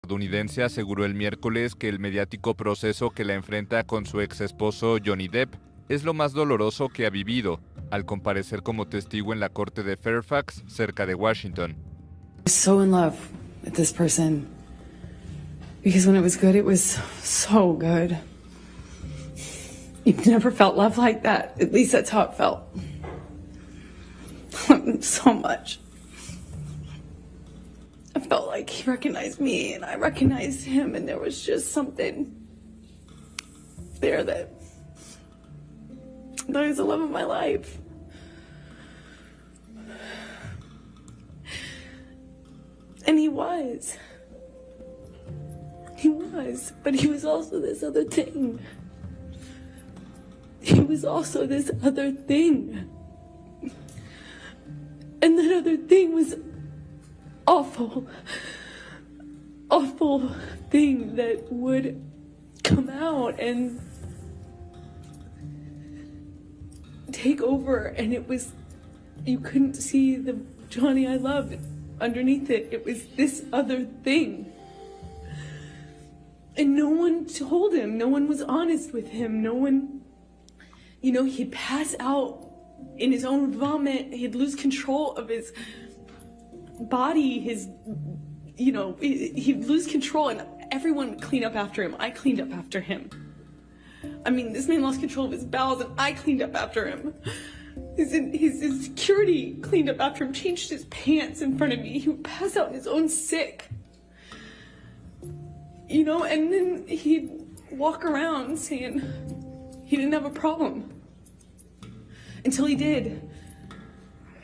estadounidense aseguró el miércoles que el mediático proceso que la enfrenta con su ex esposo Johnny Depp es lo más doloroso que ha vivido, al comparecer como testigo en la corte de Fairfax, cerca de Washington. I was so in love with this person because when it was so good. You've never felt love like that. At least that's how it felt. So much. I felt like he recognized me and I recognized him, and there was just something there that was the love of my life. And he was, but he was also this other thing. He was also this other thing. And that other thing was awful thing that would come out and take over, and it was, you couldn't see the Johnny I loved underneath it. It was this other thing. And no one told him, no one was honest with him, no one, you know, he'd pass out in his own vomit, he'd lose control of his body, he'd lose control, and everyone would clean up after him. I cleaned up after him. I mean, this man lost control of his bowels, and I cleaned up after him. His security cleaned up after him, changed his pants in front of me. He would pass out in his own sick. You know, and then he'd walk around saying he didn't have a problem. Until he did.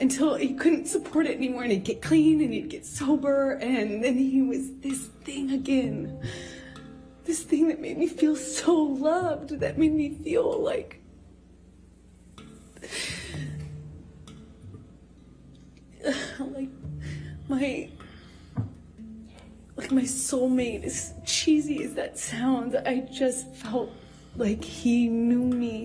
Until he couldn't support it anymore, and he'd get clean and he'd get sober, and then he was this thing again. This thing that made me feel so loved, that made me feel like my soulmate, as cheesy as that sounds. I just felt like he knew me.